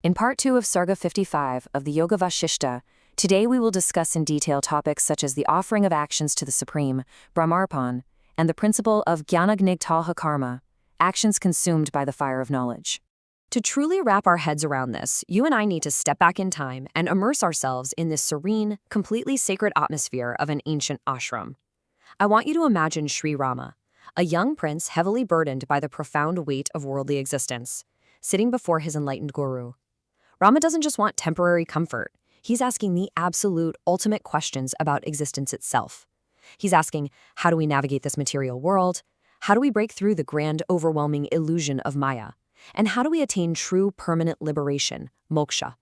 In part 2 of Sarg-55 of the Yoga Vasistha, today we will discuss in detail topics such as the offering of actions to the Supreme, Brahmarpan, and the principle of Jnana-Gnigdha karma, actions consumed by the fire of knowledge. To truly wrap our heads around this, you and I need to step back in time and immerse ourselves in this serene, completely sacred atmosphere of an ancient ashram. I want you to imagine Sri Rama, a young prince heavily burdened by the profound weight of worldly existence, sitting before his enlightened guru. Rama doesn't just want temporary comfort. He's asking the absolute, ultimate questions about existence itself. He's asking, how do we navigate this material world? How do we break through the grand, overwhelming illusion of Maya? And how do we attain true, permanent liberation, moksha?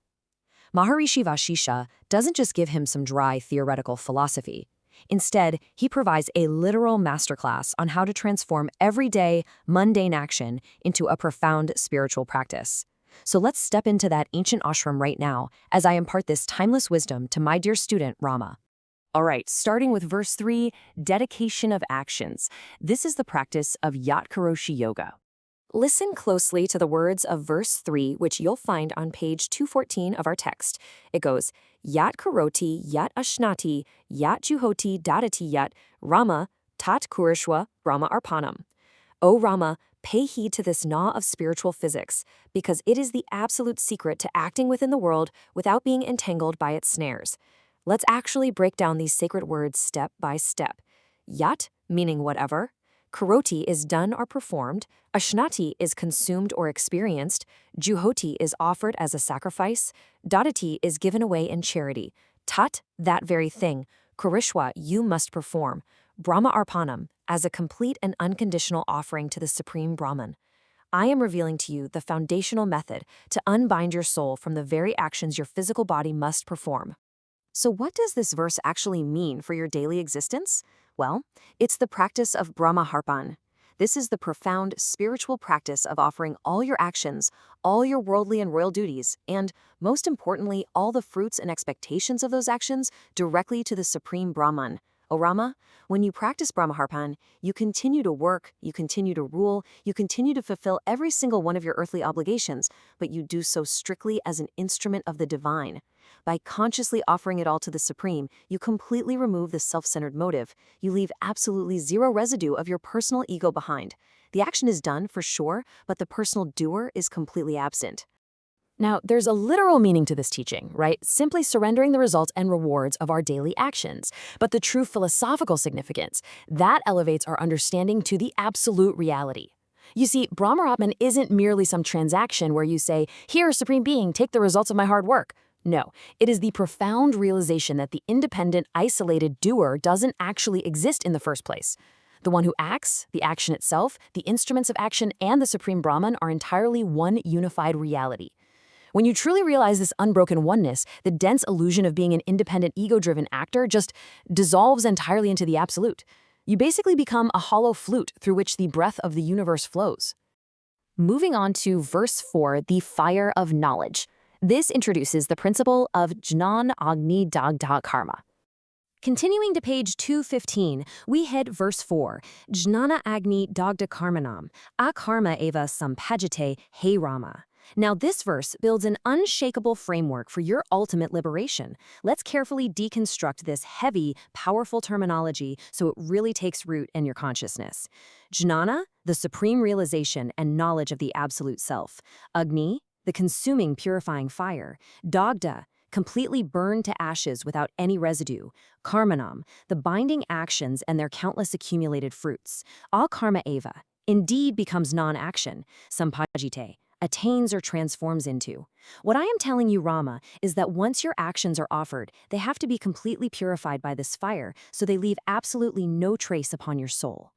Maharishi Vashishtha doesn't just give him some dry, theoretical philosophy. Instead, he provides a literal masterclass on how to transform everyday, mundane action into a profound spiritual practice. So let's step into that ancient ashram right now as I impart this timeless wisdom to my dear student, Rama. All right, starting with verse 3, dedication of actions. This is the practice of Yat Karoshi Yoga. Listen closely to the words of verse 3, which you'll find on page 214 of our text. It goes, Yat Karoti, Yat Ashnati, Yat Juhoti Dadati Yat, Rama, Tat Kurishwa, Brahma Arpanam. O Rama, pay heed to this law of spiritual physics, because it is the absolute secret to acting within the world without being entangled by its snares. Let's actually break down these sacred words step by step. Yat, meaning whatever. Karoti is done or performed. Ashnati is consumed or experienced. Juhoti is offered as a sacrifice. Dadati is given away in charity. Tat, that very thing. Kurishwa, you must perform. Brahma Arpanam, as a complete and unconditional offering to the Supreme Brahman. I am revealing to you the foundational method to unbind your soul from the very actions your physical body must perform. So what does this verse actually mean for your daily existence? Well, it's the practice of Brahmaharpan. This is the profound spiritual practice of offering all your actions, all your worldly and royal duties, and, most importantly, all the fruits and expectations of those actions directly to the Supreme Brahman. O Rama, when you practice Brahmaharpan, you continue to work, you continue to rule, you continue to fulfill every single one of your earthly obligations, but you do so strictly as an instrument of the divine. By consciously offering it all to the Supreme, you completely remove the self-centered motive. You leave absolutely zero residue of your personal ego behind. The action is done, for sure, but the personal doer is completely absent. Now, there's a literal meaning to this teaching, right? Simply surrendering the results and rewards of our daily actions. But the true philosophical significance, that elevates our understanding to the absolute reality. You see, Brahmaratman isn't merely some transaction where you say, here, Supreme Being, take the results of my hard work. No, it is the profound realization that the independent, isolated doer doesn't actually exist in the first place. The one who acts, the action itself, the instruments of action, and the Supreme Brahman are entirely one unified reality. When you truly realize this unbroken oneness, the dense illusion of being an independent, ego-driven actor just dissolves entirely into the absolute. You basically become a hollow flute through which the breath of the universe flows. Moving on to verse 4, the fire of knowledge. This introduces the principle of Jnana-Gnigdha karma. Continuing to page 215, we hit verse 4, Jnana-Gnigdha karmanam, akarma eva sampajate he Rama. Now this verse builds an unshakable framework for your ultimate liberation. Let's carefully deconstruct this heavy, powerful terminology so it really takes root in your consciousness. Jnana, the supreme realization and knowledge of the absolute self. Agni, the consuming, purifying fire. Dagda, completely burned to ashes without any residue. Karmanam, the binding actions and their countless accumulated fruits. All karma eva, indeed becomes non-action. Sampajite, attains or transforms into. What I am telling you, Rama, is that once your actions are offered, they have to be completely purified by this fire, so they leave absolutely no trace upon your soul.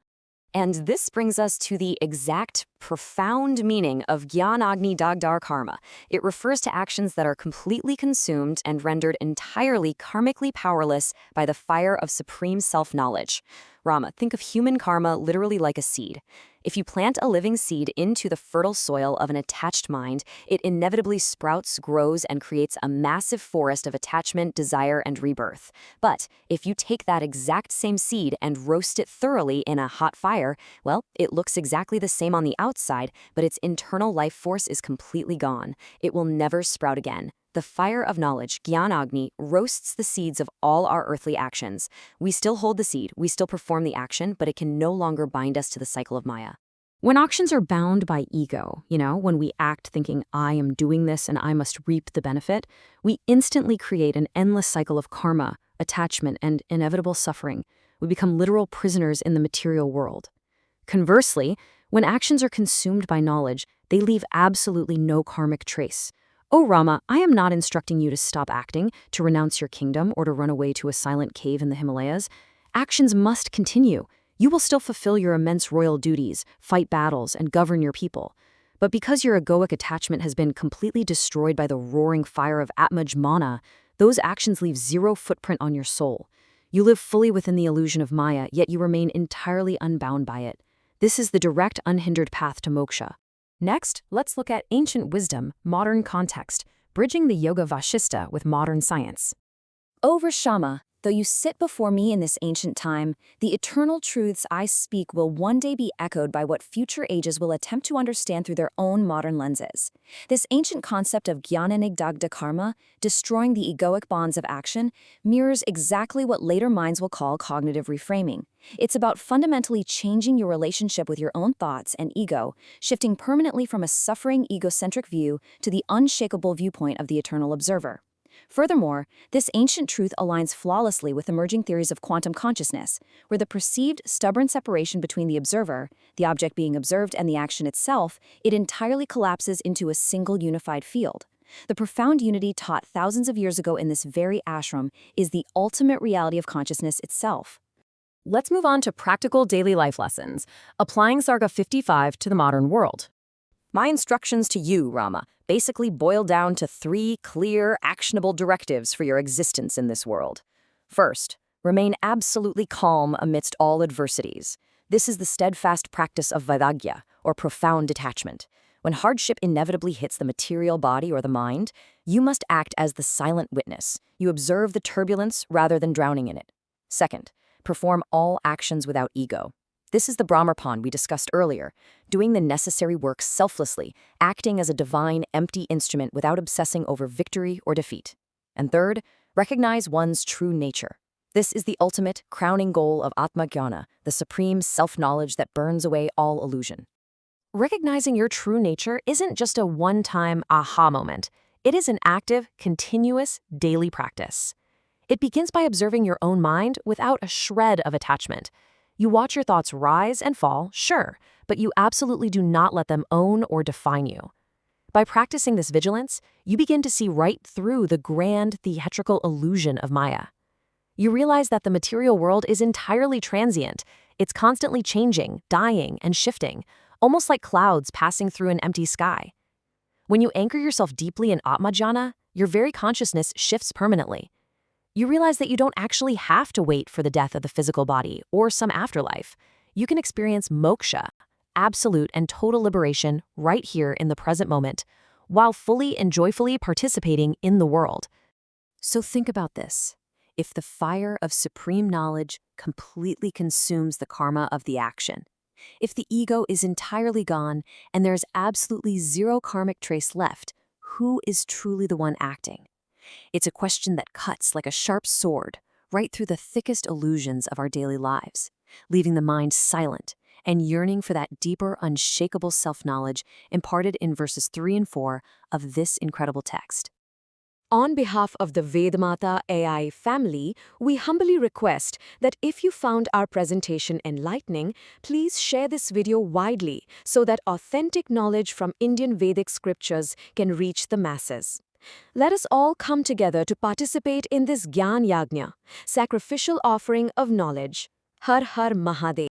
And this brings us to the exact, profound meaning of Jnana-Gnigdha karma. It refers to actions that are completely consumed and rendered entirely karmically powerless by the fire of supreme self-knowledge. Rama, think of human karma literally like a seed. If you plant a living seed into the fertile soil of an attached mind, it inevitably sprouts, grows, and creates a massive forest of attachment, desire, and rebirth. But if you take that exact same seed and roast it thoroughly in a hot fire, well, it looks exactly the same on the outside, but its internal life force is completely gone. It will never sprout again. The fire of knowledge, Gyan-Agni, roasts the seeds of all our earthly actions. We still hold the seed, we still perform the action, but it can no longer bind us to the cycle of Maya. When actions are bound by ego, when we act thinking, I am doing this and I must reap the benefit, we instantly create an endless cycle of karma, attachment, and inevitable suffering. We become literal prisoners in the material world. Conversely, when actions are consumed by knowledge, they leave absolutely no karmic trace. Oh, Rama, I am not instructing you to stop acting, to renounce your kingdom, or to run away to a silent cave in the Himalayas. Actions must continue. You will still fulfill your immense royal duties, fight battles, and govern your people. But because your egoic attachment has been completely destroyed by the roaring fire of Atmajmana, those actions leave zero footprint on your soul. You live fully within the illusion of Maya, yet you remain entirely unbound by it. This is the direct, unhindered path to moksha. Next, let's look at ancient wisdom, modern context, bridging the Yoga Vasistha with modern science. O Vrishama, though you sit before me in this ancient time, the eternal truths I speak will one day be echoed by what future ages will attempt to understand through their own modern lenses. This ancient concept of jnana-nigdagda karma, destroying the egoic bonds of action, mirrors exactly what later minds will call cognitive reframing. It's about fundamentally changing your relationship with your own thoughts and ego, shifting permanently from a suffering, egocentric view to the unshakable viewpoint of the eternal observer. Furthermore, this ancient truth aligns flawlessly with emerging theories of quantum consciousness, where the perceived stubborn separation between the observer, the object being observed, and the action itself, it entirely collapses into a single unified field. The profound unity taught thousands of years ago in this very ashram is the ultimate reality of consciousness itself. Let's move on to practical daily life lessons, applying Sarg-55 to the modern world. My instructions to you, Rama, basically boil down to 3 clear, actionable directives for your existence in this world. First, remain absolutely calm amidst all adversities. This is the steadfast practice of vairagya, or profound detachment. When hardship inevitably hits the material body or the mind, you must act as the silent witness. You observe the turbulence rather than drowning in it. Second, perform all actions without ego. This is the Brahmarpan we discussed earlier, doing the necessary work selflessly, acting as a divine, empty instrument without obsessing over victory or defeat. And third, recognize one's true nature. This is the ultimate, crowning goal of Atmajnana, the supreme self-knowledge that burns away all illusion. Recognizing your true nature isn't just a one-time aha moment. It is an active, continuous, daily practice. It begins by observing your own mind without a shred of attachment. You watch your thoughts rise and fall, sure, but you absolutely do not let them own or define you. By practicing this vigilance, you begin to see right through the grand theatrical illusion of Maya. You realize that the material world is entirely transient. It's constantly changing, dying, and shifting, almost like clouds passing through an empty sky. When you anchor yourself deeply in Atmajnana, your very consciousness shifts permanently. You realize that you don't actually have to wait for the death of the physical body or some afterlife. You can experience moksha, absolute and total liberation, right here in the present moment, while fully and joyfully participating in the world. So think about this. If the fire of supreme knowledge completely consumes the karma of the action, if the ego is entirely gone and there's absolutely zero karmic trace left, who is truly the one acting? It's a question that cuts like a sharp sword right through the thickest illusions of our daily lives, leaving the mind silent and yearning for that deeper, unshakable self-knowledge imparted in verses 3 and 4 of this incredible text. On behalf of the Vedmata AI family, we humbly request that if you found our presentation enlightening, please share this video widely so that authentic knowledge from Indian Vedic scriptures can reach the masses. Let us all come together to participate in this Gyan Yagna, sacrificial offering of knowledge. Har Har Mahadev.